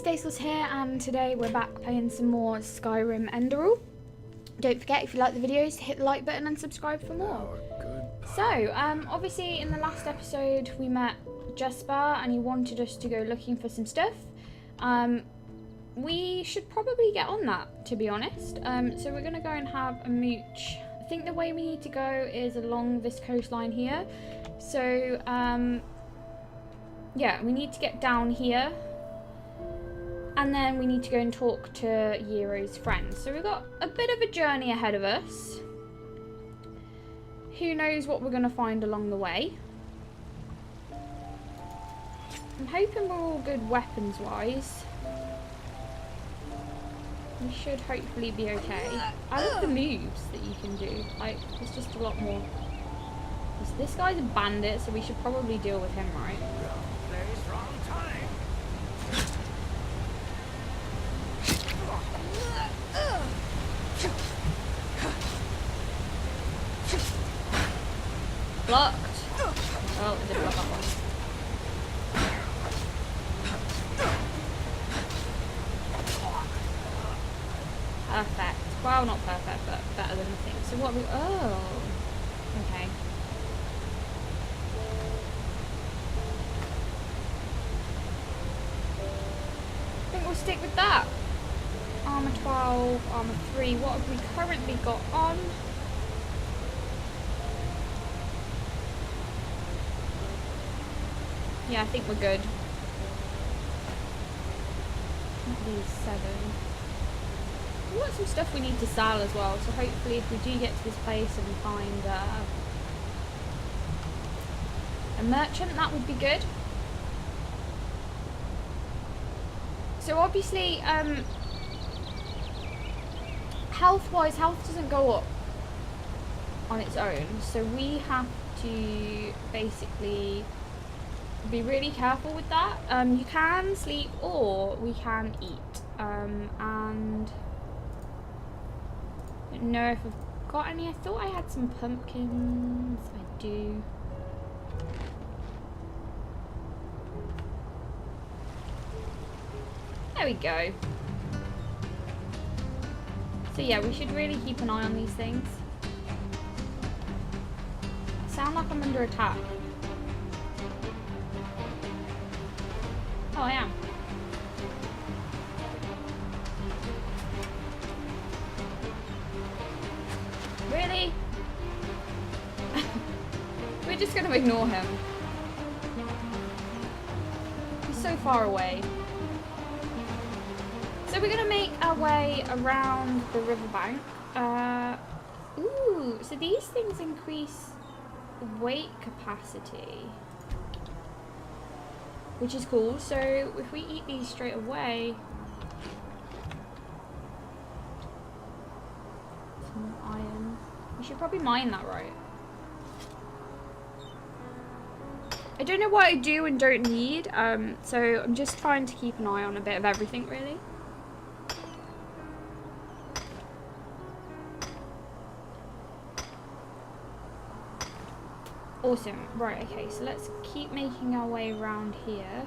Stacels here, and today we're back playing some more Skyrim Enderal. Don't forget, if you like the videos, to hit the like button and subscribe for more. So, obviously in the last episode we met Jesper and he wanted us to go looking for some stuff. We should probably get on that, to be honest. So we're going to go and have a mooch. I think the way we need to go is along this coastline here. So, yeah, we need to get down here. And then we need to go and talk to Yero's friends. So we've got a bit of a journey ahead of us. Who knows what we're going to find along the way. I'm hoping we're all good weapons-wise. We should hopefully be okay. I love the moves that you can do. Like, it's just a lot more. This guy's a bandit, so we should probably deal with him, right? Blocked. Oh, it did block that one. Perfect. Well, not perfect, but better than nothing. So what we... Oh. Okay. I think we'll stick with that. Armor 12, armor 3. What have we currently got on? Yeah, I think we're good. These 7. We've got some stuff we need to sell as well, so hopefully if we do get to this place and we find a merchant, that would be good. So obviously, health-wise, health doesn't go up on its own, so we have to basically be really careful with that. You can sleep or we can eat, and I don't know if I've got any. I thought I had some pumpkins. I do. There we go. So yeah, we should really keep an eye on these things. I sound like I'm under attack. Oh, I am. Really? We're just going to ignore him. He's so far away. So we're going to make our way around the riverbank. Ooh, so these things increase weight capacity, which is cool. So if we eat these straight away, some iron. We should probably mine that, right? I don't know what I do and don't need, so I'm just trying to keep an eye on a bit of everything, really. Awesome. Right, okay, so let's keep making our way around here.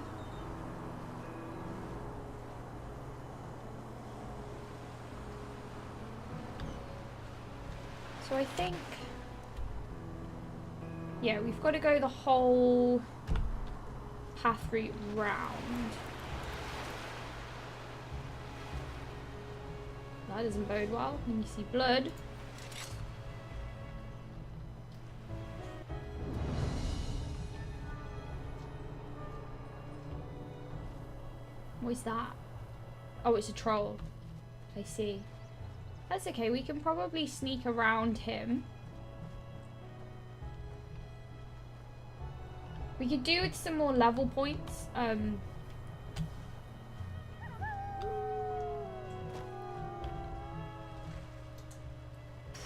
So I think... yeah, we've got to go the whole path route round. That doesn't bode well. When you see blood. What is that? Oh, it's a troll. I see. That's okay, we can probably sneak around him. We could do with some more level points.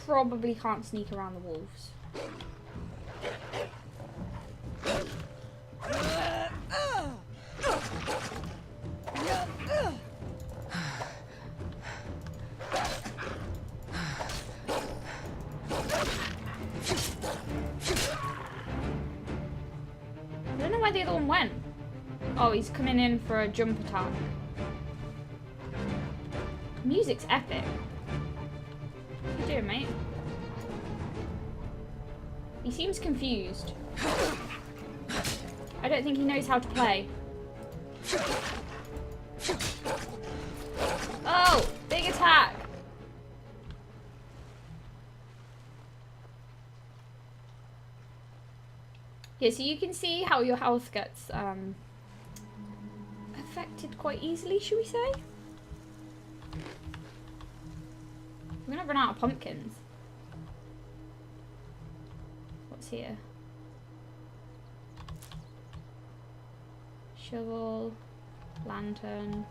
Probably can't sneak around the wolves. I don't know where the other one went. Oh, he's coming in for a jump attack. Music's epic. What are you doing, mate? He seems confused. I don't think he knows how to play. Oh! Big attack! Yeah, so you can see how your health gets affected quite easily, should we say? I'm gonna run out of pumpkins. What's here? Shovel, lantern,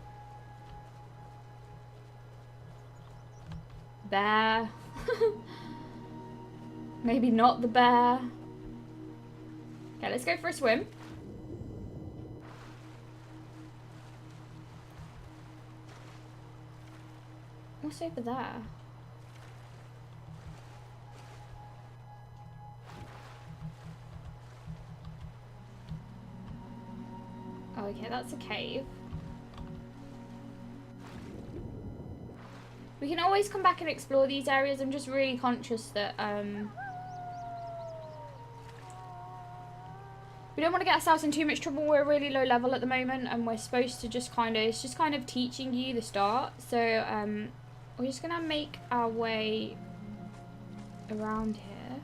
bear. Maybe not the bear. Okay, let's go for a swim. What's over there? Oh, okay, that's a cave. We can always come back and explore these areas. I'm just really conscious that we don't want to get ourselves in too much trouble. We're really low level at the moment, and we're supposed to just kind of, it's just kind of teaching you the start. So we're just gonna make our way around here.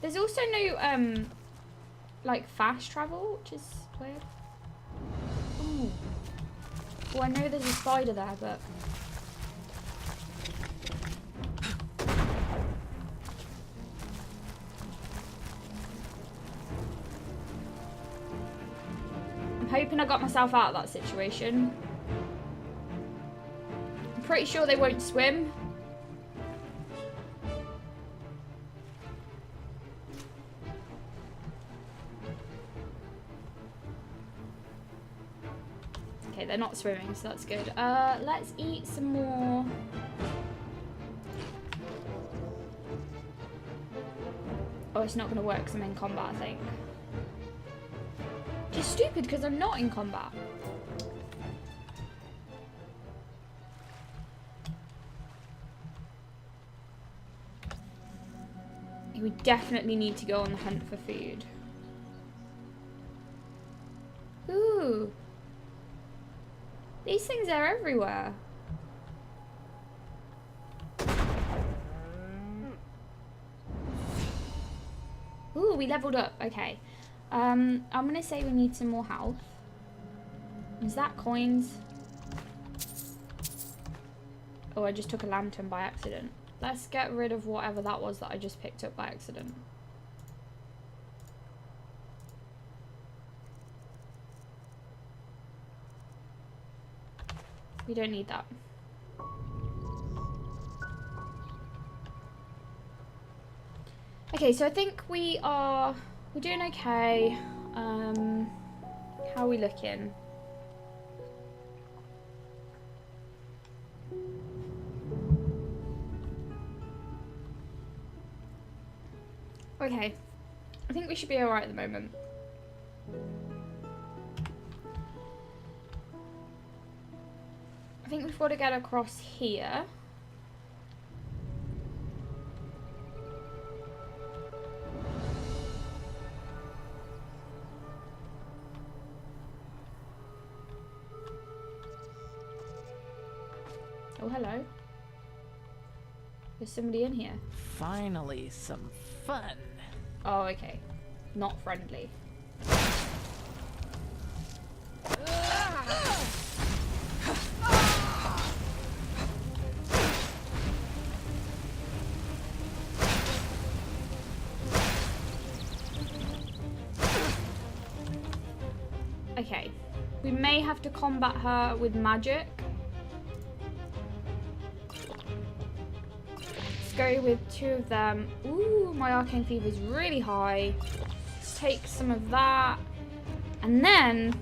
There's also no like fast travel, which is weird. Ooh. Well, I know there's a spider there, but I'm hoping I got myself out of that situation. I'm pretty sure they won't swim. Okay, they're not swimming, so that's good. Let's eat some more. Oh, it's not going to work because I'm in combat, I think. Which is stupid because I'm not in combat. We definitely need to go on the hunt for food. Ooh. These things are everywhere. Ooh, we leveled up. Okay. I'm gonna say we need some more health. Is that coins? Oh, I just took a lantern by accident. Let's get rid of whatever that was that I just picked up by accident. We don't need that. Okay, so I think we're doing okay. How are we looking? Okay, I think we should be alright at the moment. I think we've got to get across here. Oh, hello. There's somebody in here. Finally, some fun. Oh, okay. Not friendly. Okay. We may have to combat her with magic. Go with two of them. Ooh, my arcane fever is really high. Let's take some of that. And then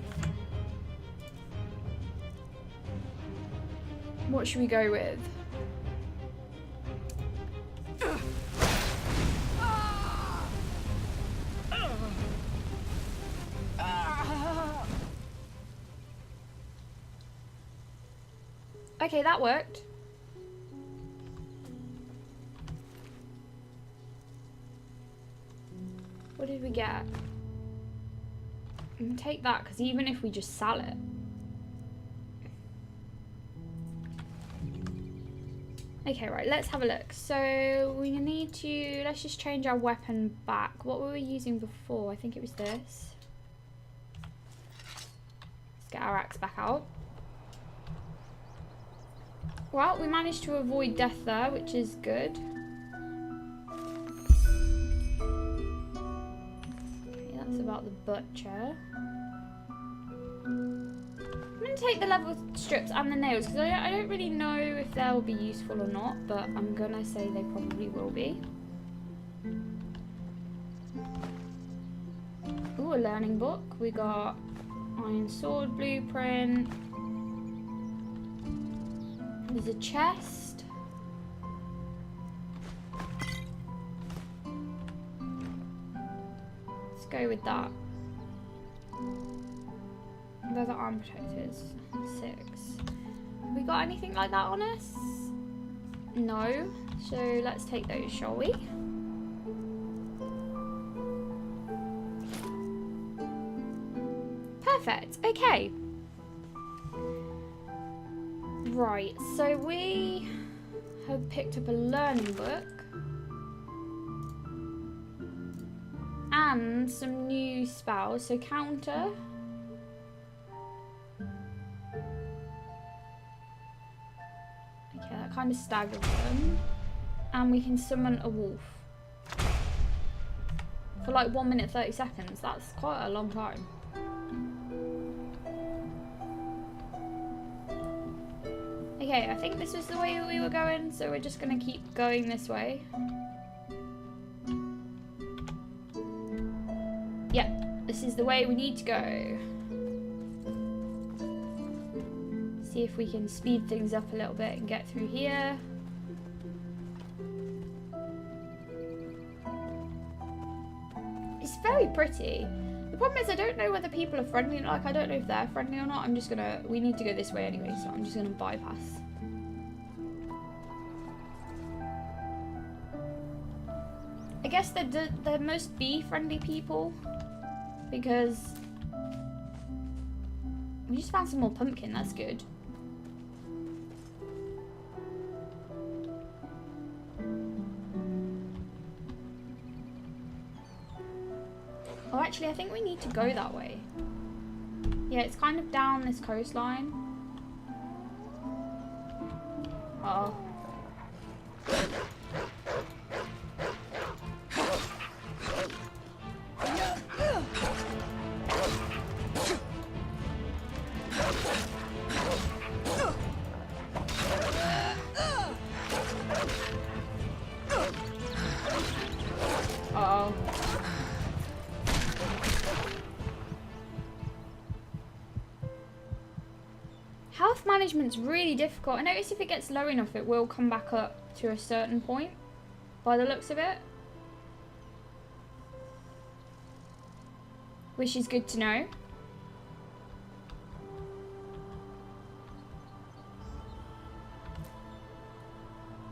what should we go with? Okay, that worked. What did we get? We can take that, because even if we just sell it. Okay, right, let's have a look. So we need to, let's just change our weapon back. What were we using before? I think it was this. Let's get our axe back out. Well, we managed to avoid death there, which is good. Okay, that's about the butcher. I'm going to take the level strips and the nails because I don't really know if they'll be useful or not, but I'm going to say they probably will be. Ooh, a learning book. We got Iron Sword Blueprint. There's a chest. Let's go with that. Those are arm protectors. 6. Have we got anything like that on us? No. So let's take those, shall we? Perfect. Okay. Right. So we have picked up a learning book. And some new spells. So counter. Kind of stagger them, and we can summon a wolf for like 1 minute 30 seconds. That's quite a long time. Okay, I think this is the way we were going, so we're just gonna keep going this way. Yeah, this is the way we need to go. See if we can speed things up a little bit and get through here. It's very pretty. The problem is I don't know whether people are friendly. Like, I don't know if they're friendly or not. I'm just gonna... We need to go this way anyway, so I'm just gonna bypass. I guess they must be friendly people. Because... We just found some more pumpkin. That's good. Oh, actually, I think we need to go that way. Yeah, it's kind of down this coastline. Uh-oh. Uh-oh. Health management's really difficult. I notice if it gets low enough, it will come back up to a certain point, by the looks of it. Which is good to know.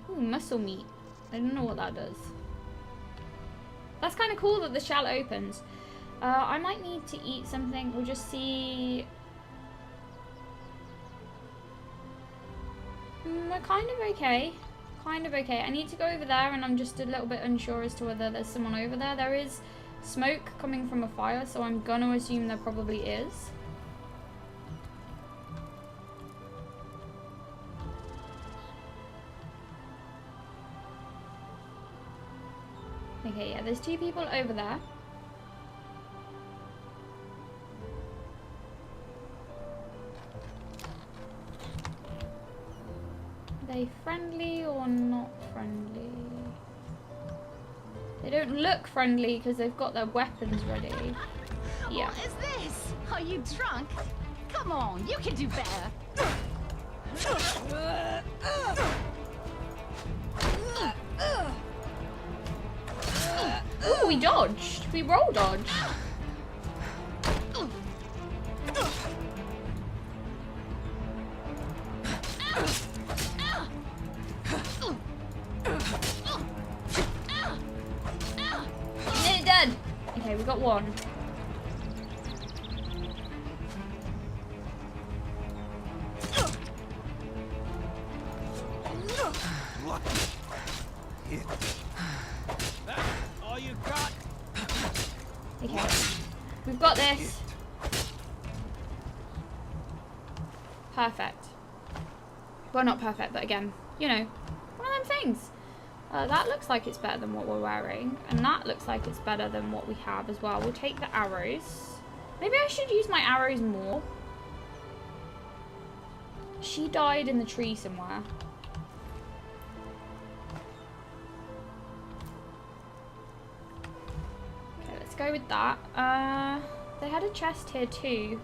Ooh, muscle meat. I don't know what that does. That's kind of cool that the shell opens. I might need to eat something. We'll just see... We're kind of okay. Kind of okay. I need to go over there, and I'm just a little bit unsure as to whether there's someone over there. There is smoke coming from a fire, so I'm gonna assume there probably is. Okay, yeah, there's 2 people over there. Are they friendly or not friendly? They don't look friendly because they've got their weapons ready. Yeah. What is this? Are you drunk? Come on, you can do better. Ooh, we dodged. We roll dodged. Okay, we got one. That's all you got? Okay. We've got this. Perfect. Well, not perfect, but again, you know, one of them things. That looks like it's better than what we're wearing. And that looks like it's better than what we have as well. We'll take the arrows. Maybe I should use my arrows more. She died in the tree somewhere. Okay, let's go with that. They had a chest here too.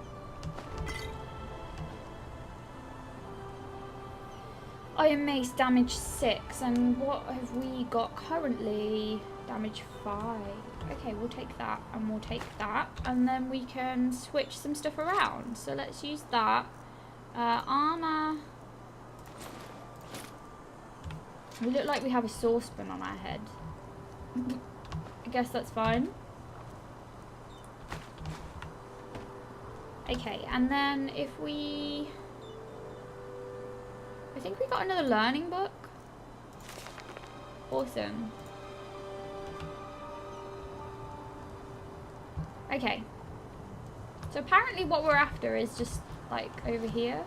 Iron Mace, damage 6. And what have we got currently? Damage 5. Okay, we'll take that and we'll take that. And then we can switch some stuff around. So let's use that. Armor. We look like we have a saucepan on our head. I guess that's fine. Okay, and then if we... I think we got another learning book. Awesome. Okay. So apparently what we're after is just like over here.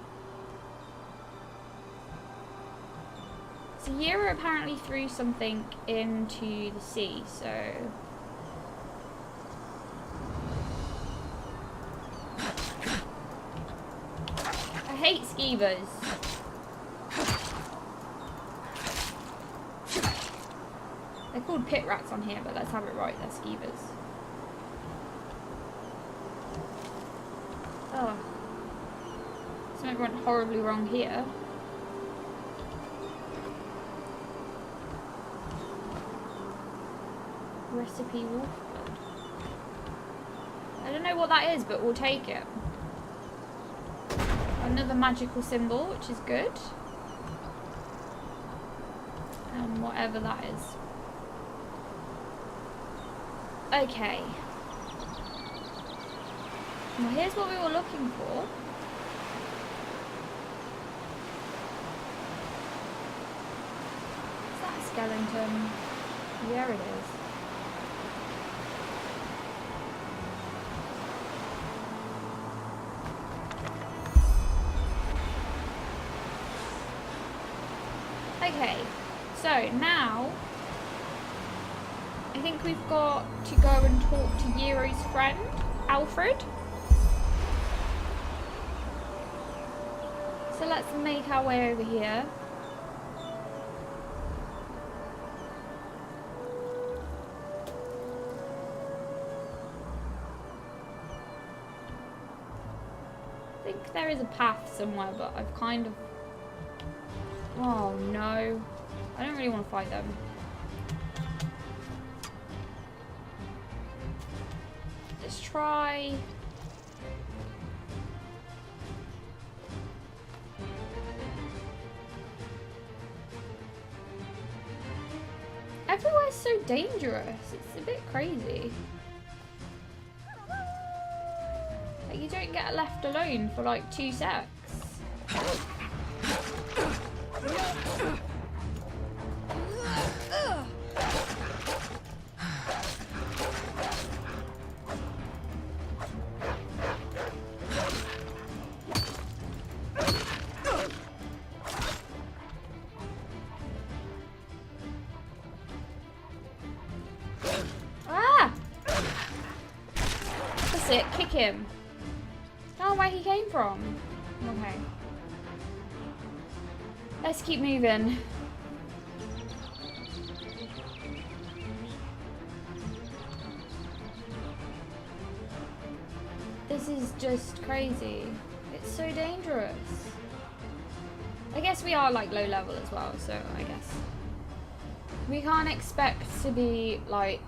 So Yero apparently threw something into the sea, so... I hate skeevers. They're called pit rats on here, but let's have it right, they're skeevers. Oh. Something went horribly wrong here. Recipe wolf blood. I don't know what that is, but we'll take it. Another magical symbol, which is good. And whatever that is. Okay. Well, here's what we were looking for. Is that a skeleton? There it is. Okay, so now I think we've got to go and talk to Yero's friend, Alfred. So let's make our way over here. I think there is a path somewhere, but I've kind of... Oh no. I don't really want to fight them. Let's try... Everywhere's so dangerous. It's a bit crazy. Like, you don't get left alone for like 2 secs. That's it, kick him. Oh, where he came from. Okay. Let's keep moving. This is just crazy. It's so dangerous. I guess we are like low level as well, so I guess we can't expect to be like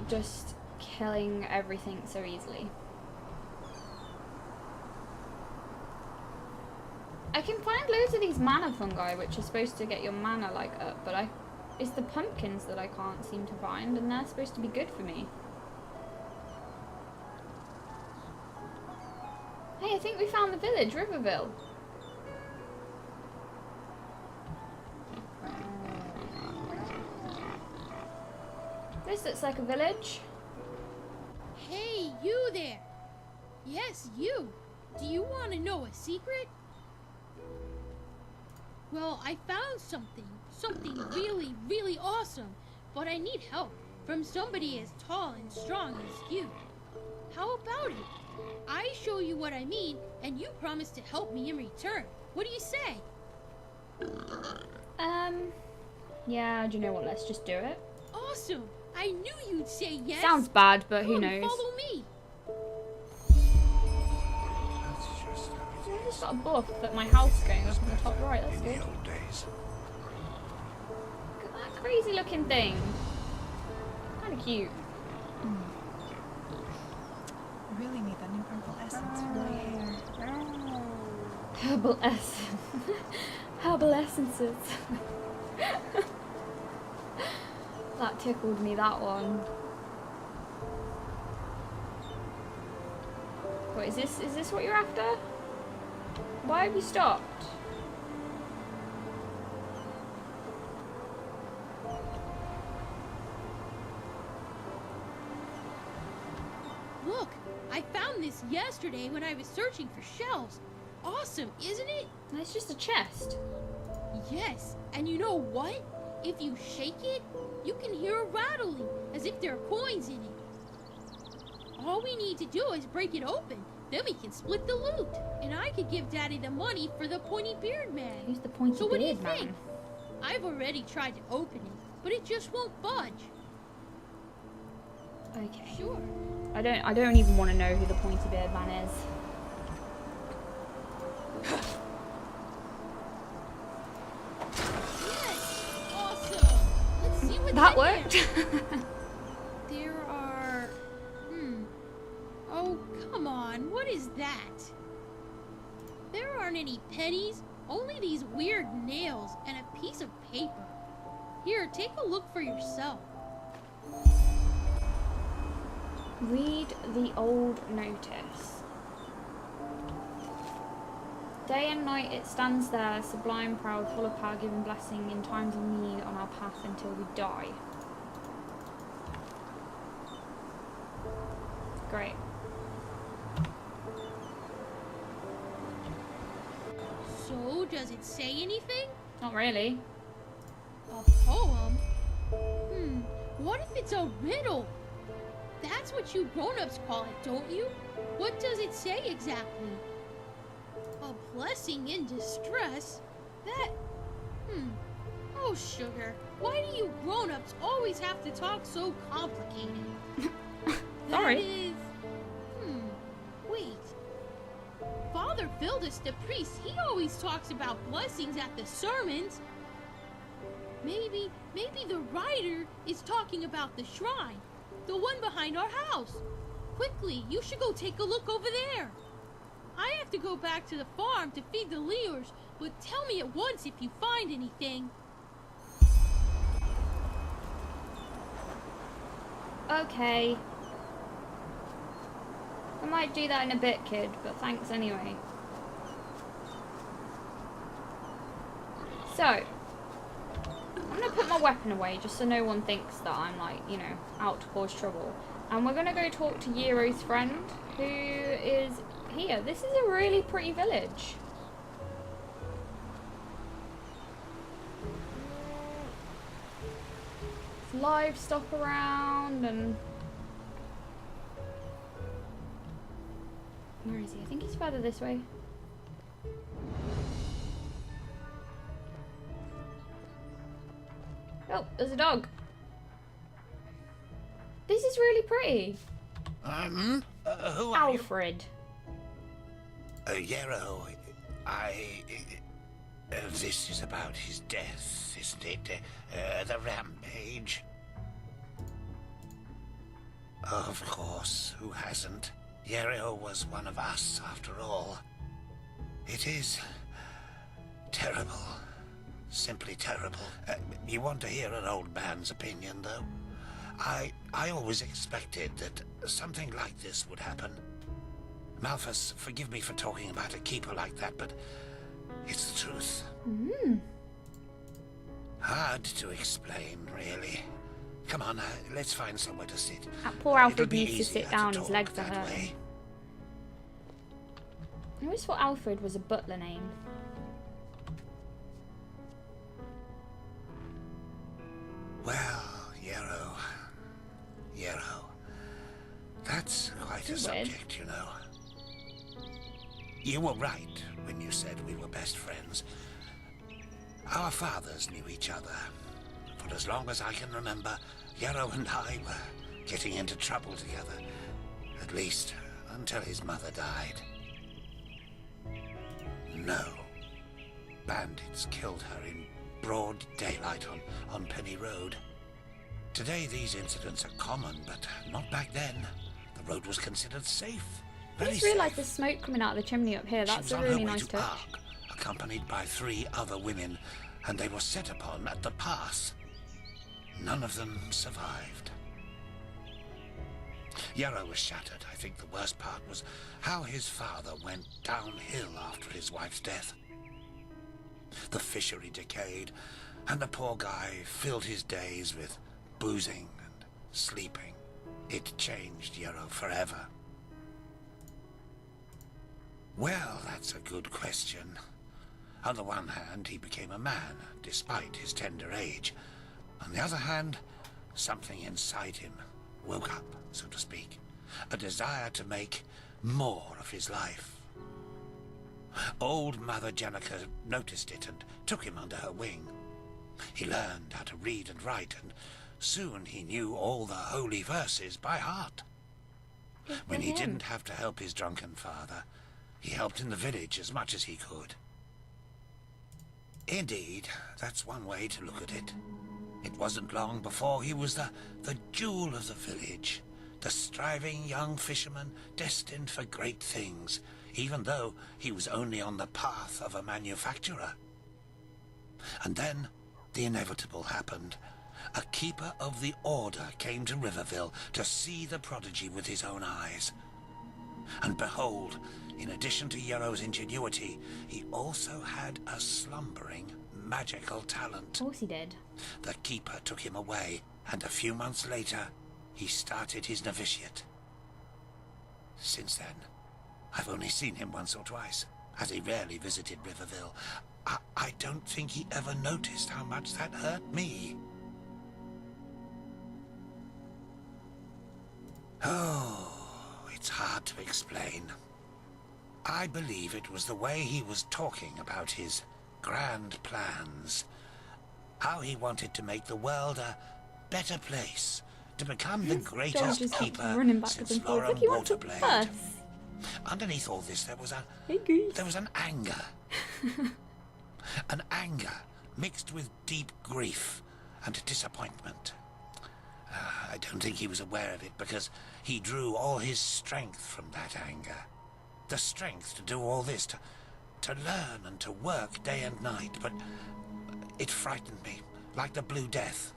just killing everything so easily. I can find loads of these mana fungi which are supposed to get your mana like up, but it's the pumpkins that I can't seem to find, and they're supposed to be good for me. I think we found the village, Riverville. This looks like a village. Hey, you there! Yes, you! Do you want to know a secret? Well, I found something really, really awesome, but I need help from somebody as tall and strong as you. How about it? I show you what I mean, and you promise to help me in return. What do you say? Yeah, do you know what? Let's just do it. Awesome! I knew you'd say yes! Sounds bad, but who Come, knows? follow me! I just got a buff that my house going up in the top right. That's good. Look at that crazy looking thing. Kind of cute. I really need that new purple essence for my hair. Herbal essence. Herbal essences. That tickled me, that one. Wait, is this what you're after? Why have you stopped? Look, I found this yesterday when I was searching for shells. Awesome, isn't it? It's just a chest. Yes, and you know what? If you shake it, you can hear a rattling, as if there are coins in it. All we need to do is break it open, then we can split the loot, and I could give Daddy the money for the pointy beard man. Who's the pointy So what do you beard man? think? I've already tried to open it, but it just won't budge. Okay. Sure. I don't even want to know who the pointy beard man is. Yes! Awesome! Let's see what's That in worked. There are... Oh, come on. What is that? There aren't any pennies, only these weird nails and a piece of paper. Here, take a look for yourself. Read the old notice. Day and night it stands there, sublime, proud, full of power, giving blessing in times of need on our path until we die. Great. So, does it say anything? Not really. A poem? What if it's a riddle? That's what you grown-ups call it, don't you? What does it say exactly? A blessing in distress? That... Oh, sugar, why do you grown-ups always have to talk so complicated? Sorry. That is... Wait. Father Vildus, the priest, he always talks about blessings at the sermons. Maybe the writer is talking about the shrine. The one behind our house. Quickly, you should go take a look over there. I have to go back to the farm to feed the Leers, but tell me at once if you find anything. Okay. I might do that in a bit, kid, but thanks anyway. So, I'm going to put my weapon away just so no one thinks that I'm, like, you know, out to cause trouble. And we're going to go talk to Yero's friend, who is here. This is a really pretty village. There's livestock around and... Where is he? I think he's further this way. Oh, there's a dog. This is really pretty. Who are Alfred. you? Yero. This is about his death, isn't it? The rampage. Of course, who hasn't? Yero was one of us, after all. It is terrible. Simply terrible. You want to hear an old man's opinion, though? I always expected that something like this would happen. Malthus, forgive me for talking about a keeper like that, but it's the truth. Hard to explain, really. Come on, let's find somewhere to sit. That poor It'll Alfred be needs to easier sit down, his talk legs are that hurting. way. I always thought Alfred was a butler name. Well, Yero. That's quite a Is it weird? subject, you know. You were right when you said we were best friends. Our fathers knew each other. For as long as I can remember, Yero and I were getting into trouble together. At least, until his mother died. No. Bandits killed her in broad daylight on Penny Road. Today these incidents are common, but not back then. The road was considered safe. I Very just safe. realised there's smoke coming out of the chimney up here. She That's was a on really her way nice to touch. Park, accompanied by 3 other women, and they were set upon at the pass. None of them survived. Yero was shattered. I think the worst part was how his father went downhill after his wife's death. The fishery decayed, and the poor guy filled his days with boozing and sleeping. It changed Yero forever. Well, that's a good question. On the one hand, he became a man, despite his tender age. On the other hand, something inside him woke up, so to speak. A desire to make more of his life. Old Mother Jenica noticed it and took him under her wing. He learned how to read and write, and soon he knew all the holy verses by heart. When he didn't have to help his drunken father, he helped in the village as much as he could. Indeed, that's one way to look at it. It wasn't long before he was the jewel of the village, the striving young fisherman destined for great things, even though he was only on the path of a manufacturer. And then the inevitable happened. A keeper of the order came to Riverville to see the prodigy with his own eyes. And behold, in addition to Yero's ingenuity, he also had a slumbering magical talent. Of course he did. The keeper took him away, and a few months later, he started his novitiate. Since then, I've only seen him once or twice, as he rarely visited Riverville. I don't think he ever noticed how much that hurt me. Oh, it's hard to explain. I believe it was the way he was talking about his grand plans. How he wanted to make the world a better place, to become the greatest Just keeps keeper running backwards since and forwards. Lauren Look, he wants a Waterblade. bus. Underneath all this, there was Hey, goose. an anger. An anger mixed with deep grief and disappointment. I don't think he was aware of it because he drew all his strength from that anger. The strength to do all this, to learn and to work day and night, but it frightened me, like the Blue Death.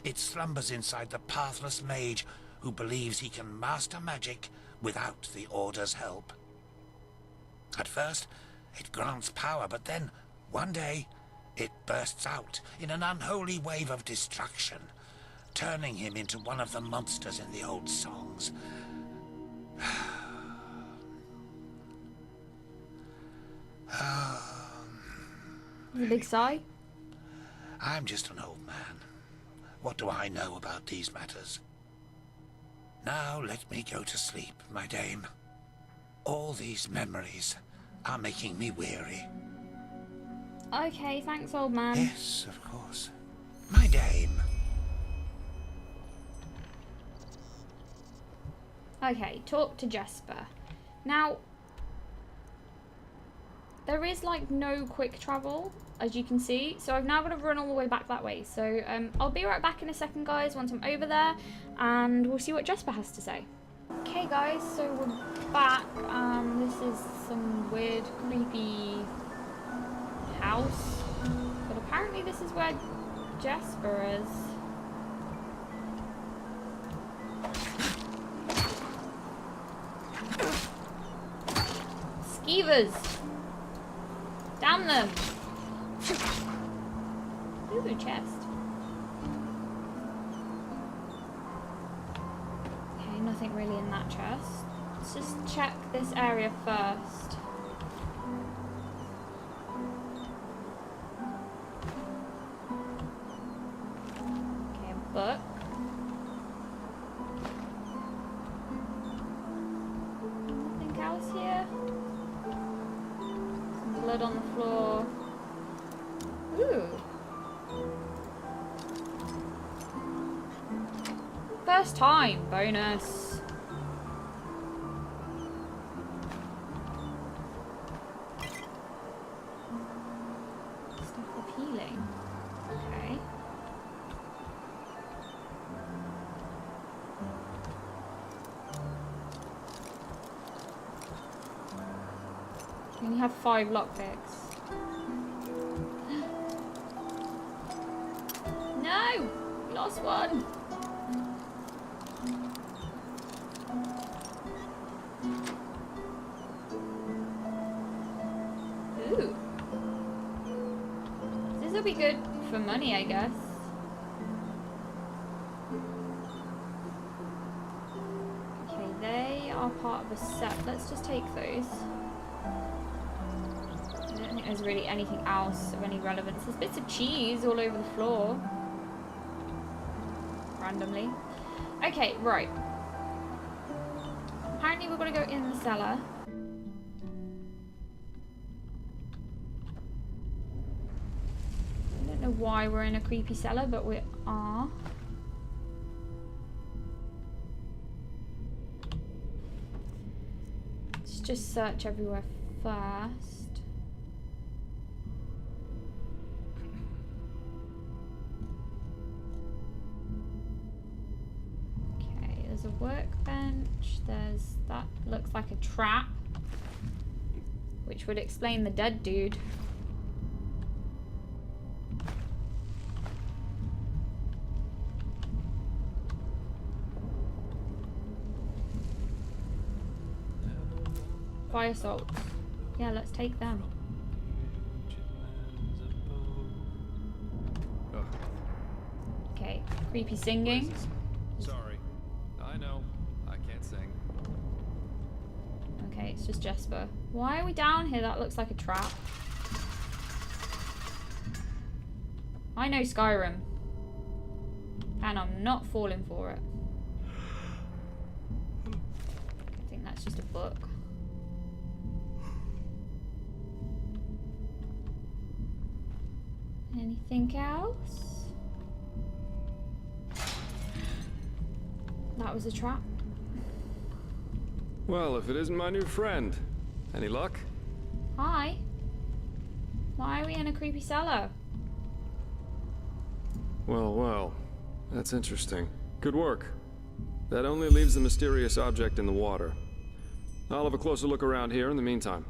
It slumbers inside the pathless mage who believes he can master magic without the Order's help. At first, it grants power, but then, one day, it bursts out in an unholy wave of destruction, turning him into one of the monsters in the old songs. A big sigh. I'm just an old man. What do I know about these matters? Now let me go to sleep, my dame. All these memories are making me weary. Okay, thanks, old man. Yes, of course. My dame. Okay, talk to Jesper. Now, there is like no quick travel, as you can see, so I've now got to run all the way back that way. So I'll be right back in a second, guys, once I'm over there, and we'll see what Jesper has to say. Okay, guys, so we're back. This is some weird, creepy house, but apparently this is where Jesper is. beavers. Damn them. Ooh, chest. Okay, nothing really in that chest. Let's just check this area first. Okay, a book. Nothing else here? Some blood on the floor. Ooh. First time bonus. Stuff of healing. Okay. We only have 5 lockpicks. No! Lost one! Ooh. This will be good for money, I guess. Okay, they are part of a set. Let's just take those. I don't think there's really anything else of any relevance. There's bits of cheese all over the floor. Randomly. Okay, right. Apparently we're going to go in the cellar. I don't know why we're in a creepy cellar, but we are. Let's just search everywhere first. There's a workbench, there's, that looks like a trap, which would explain the dead dude. Fire salts. Yeah, let's take them. Okay, creepy singing. Sorry. I know. I can't sing. Okay, it's just Jesper. Why are we down here? That looks like a trap. I know Skyrim. And I'm not falling for it. I think that's just a book. Anything else? That was a trap. Well, if it isn't my new friend. Any luck? Hi. Why are we in a creepy cellar? Well. That's interesting. Good work. That only leaves the mysterious object in the water. I'll have a closer look around here in the meantime.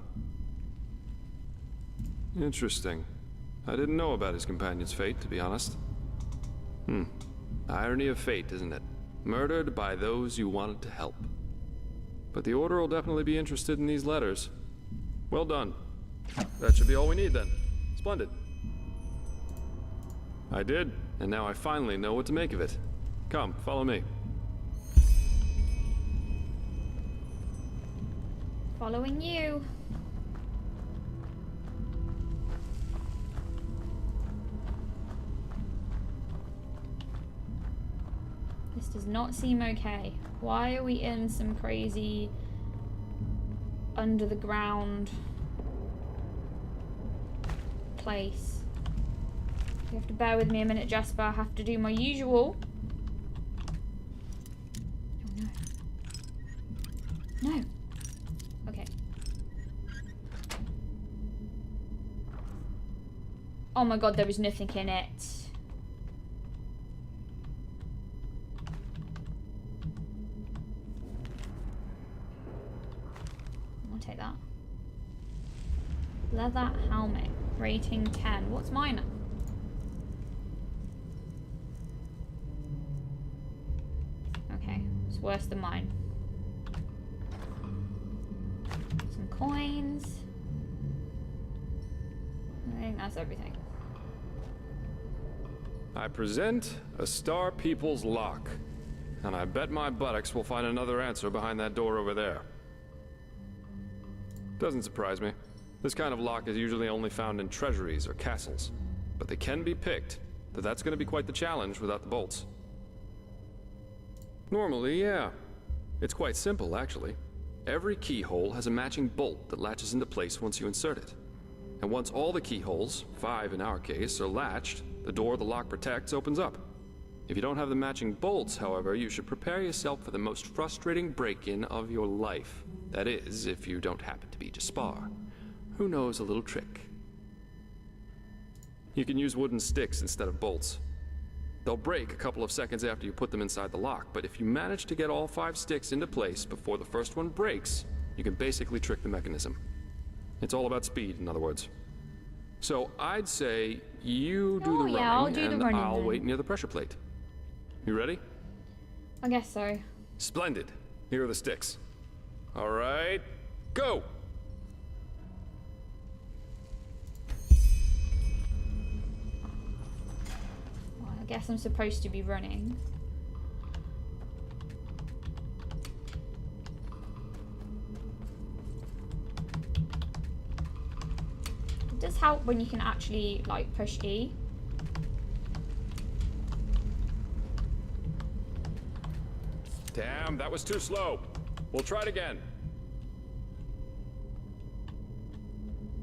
Interesting. I didn't know about his companion's fate, to be honest. Irony of fate, isn't it? Murdered by those you wanted to help. But the Order will definitely be interested in these letters. Well done. That should be all we need then. Splendid. I did, and now I finally know what to make of it. Come, follow me. Following you. This does not seem okay. Why are we in some crazy under the ground place? You have to bear with me a minute, Jasper. I have to do my usual. Oh no. No. Okay. Oh my god, there was nothing in it. I'll take that. Leather helmet. Rating 10. What's mine? Okay, it's worse than mine. Some coins. think that's everything. I present a Star People's lock. And I bet my buttocks we'll find another answer behind that door over there. Doesn't surprise me. This kind of lock is usually only found in treasuries or castles. But they can be picked, though that's going to be quite the challenge without the bolts. Normally, yeah. It's quite simple, actually. Every keyhole has a matching bolt that latches into place once you insert it. And once all the keyholes, 5 in our case, are latched, the door the lock protects opens up. If you don't have the matching bolts, however, you should prepare yourself for the most frustrating break-in of your life. That is, if you don't happen to be Jaspar, who knows a little trick. You can use wooden sticks instead of bolts. They'll break a couple of seconds after you put them inside the lock, but if you manage to get all 5 sticks into place before the first one breaks, you can basically trick the mechanism. It's all about speed, in other words. So I'd say you do the running, and I'll wait near the pressure plate. You ready? I guess so. Splendid. Here are the sticks. All right, go! Well, I guess I'm supposed to be running. It does help when you can actually, like, push E. Damn, that was too slow. We'll try it again.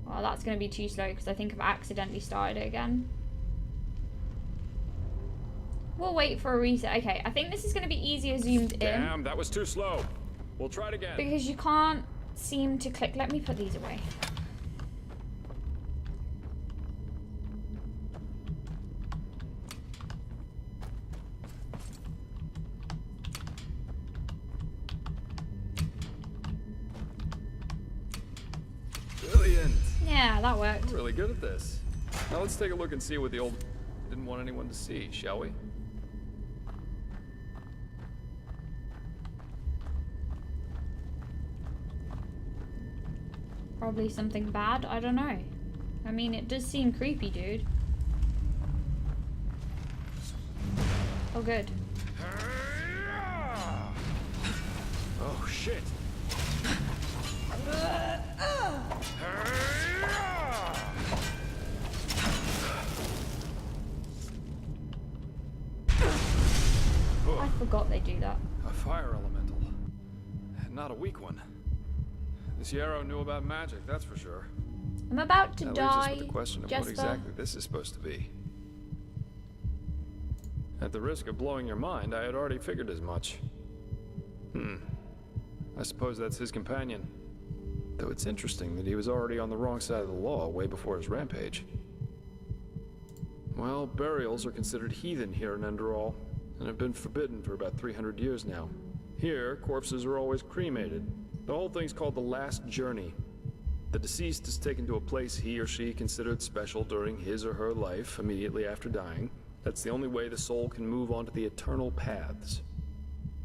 Well, that's going to be too slow because I think I've accidentally started it again. We'll wait for a reset. Okay, I think this is going to be easier zoomed in. Damn, that was too slow. We'll try it again. Because you can't seem to click. Let me put these away. Brilliant. Yeah, that worked. I'm really good at this. Now let's take a look and see what the old didn't want anyone to see, shall we? Probably something bad. I don't know. I mean, it does seem creepy, dude. Oh, good. Oh, shit. I forgot they do that. A fire elemental. Not a weak one. This Yero knew about magic, that's for sure. I'm about to That die. leaves us with the question of what Jesper. exactly this is supposed to be. At the risk of blowing your mind, I had already figured as much. I suppose that's his companion. Though it's interesting that he was already on the wrong side of the law way before his rampage. Well, burials are considered heathen here in Enderal, and have been forbidden for about 300 years now. Here, corpses are always cremated. The whole thing's called the Last Journey. The deceased is taken to a place he or she considered special during his or her life, immediately after dying. That's the only way the soul can move on to the eternal paths.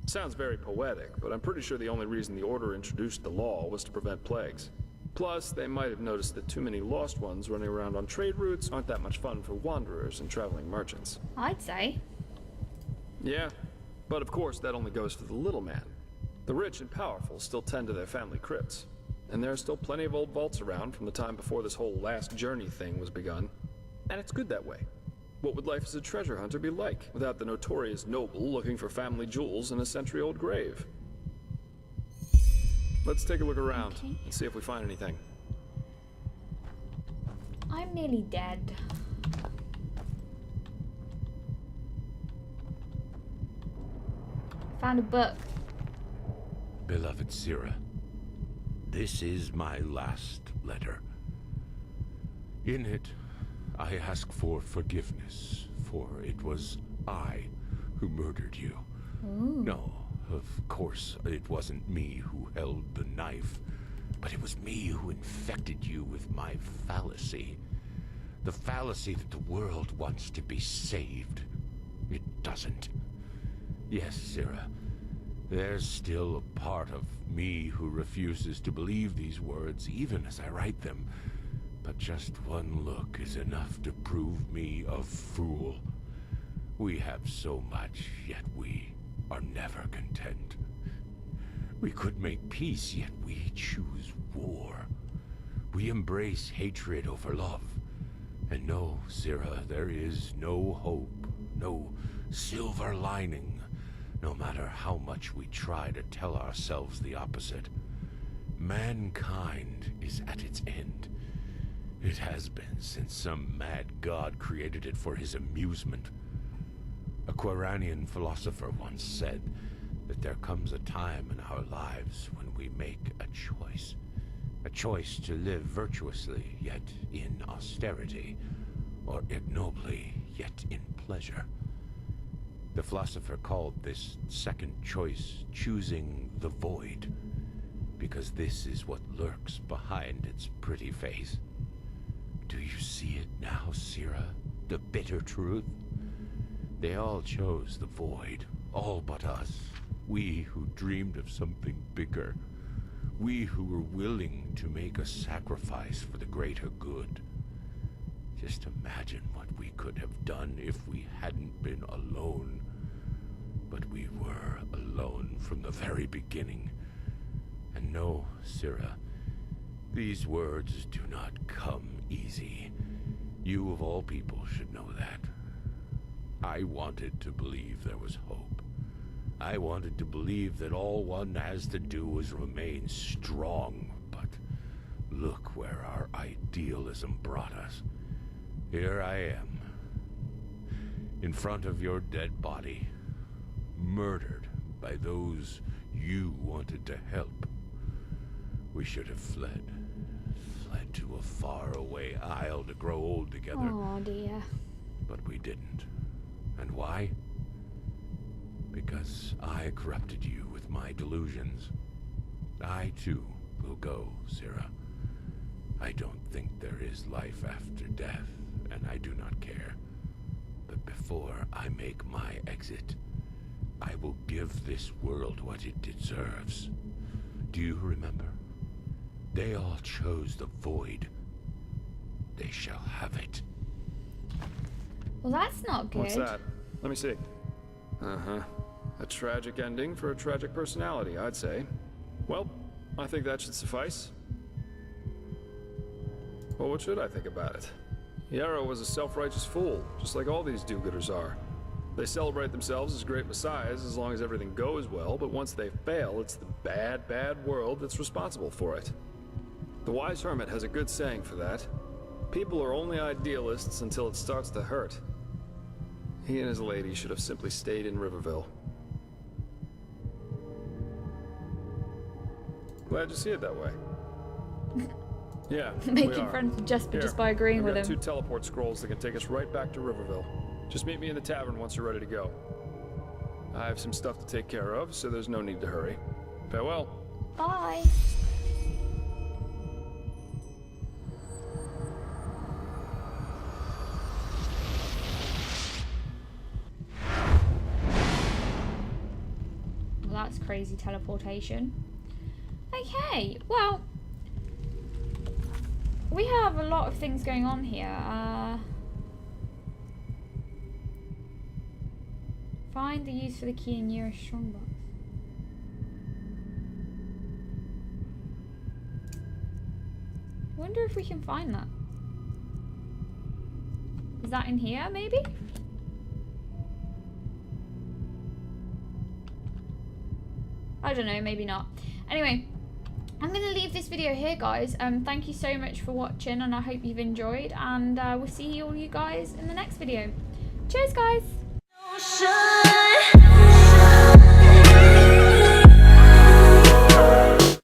Sounds very poetic, but I'm pretty sure the only reason the Order introduced the law was to prevent plagues. Plus, they might have noticed that too many lost ones running around on trade routes aren't that much fun for wanderers and traveling merchants. I'd say. Yeah, but of course that only goes for the little man. The rich and powerful still tend to their family crypts. And there are still plenty of old vaults around from the time before this whole last journey thing was begun. And it's good that way. What would life as a treasure hunter be like without the notorious noble looking for family jewels in a century-old grave? Let's take a look around and see if we find anything. I'm nearly dead. Found a book. Beloved Sira, this is my last letter. In it, I ask for forgiveness, for it was I who murdered you. Ooh. No, of course, it wasn't me who held the knife, but it was me who infected you with my fallacy. The fallacy that the world wants to be saved. It doesn't. Yes, Sira, there's still a part of me who refuses to believe these words even as I write them. But just one look is enough to prove me a fool. We have so much, yet we are never content. We could make peace, yet we choose war. We embrace hatred over love. And no, Sira, there is no hope, no silver lining, no matter how much we try to tell ourselves the opposite. Mankind is at its end. It has been since some mad god created it for his amusement. A Quranian philosopher once said that there comes a time in our lives when we make a choice. A choice to live virtuously, yet in austerity, or ignobly, yet in pleasure. The philosopher called this second choice choosing the void, because this is what lurks behind its pretty face. Do you see it now, Sira? The bitter truth? They all chose the void, all but us. We who dreamed of something bigger. We who were willing to make a sacrifice for the greater good. Just imagine what we could have done if we hadn't been alone. But we were alone from the very beginning. And no, Sira, these words do not come easy. You of all people should know that. I wanted to believe there was hope. I wanted to believe that all one has to do was remain strong, but look where our idealism brought us. Here I am, in front of your dead body, murdered by those you wanted to help. We should have fled to a faraway isle to grow old together. Oh dear. But we didn't. And why? Because I corrupted you with my delusions. I, too, will go, Sira. I don't think there is life after death, and I do not care. But before I make my exit, I will give this world what it deserves. Do you remember? They all chose the void. They shall have it. Well, that's not good. What's that? Let me see. Uh-huh. A tragic ending for a tragic personality, I'd say. Well, I think that should suffice. Well, what should I think about it? Yero was a self-righteous fool, just like all these do-gooders are. They celebrate themselves as great messiahs as long as everything goes well, but once they fail, it's the bad, bad world that's responsible for it. The wise hermit has a good saying for that. People are only idealists until it starts to hurt. He and his lady should have simply stayed in Riverville. Glad you see it that way. Yeah, Making friends with Jesper just by agreeing with him. I've got 2 teleport scrolls that can take us right back to Riverville. Just meet me in the tavern once you're ready to go. I have some stuff to take care of, so there's no need to hurry. Farewell. Bye. Well, that's crazy teleportation. Okay, well, we have a lot of things going on here. Find the use for the key in Yero strongbox. I wonder if we can find that. Is that in here, maybe? I don't know, maybe not. Anyway, I'm going to leave this video here, guys. Thank you so much for watching, and I hope you've enjoyed, and we'll see all you guys in the next video. Cheers, guys!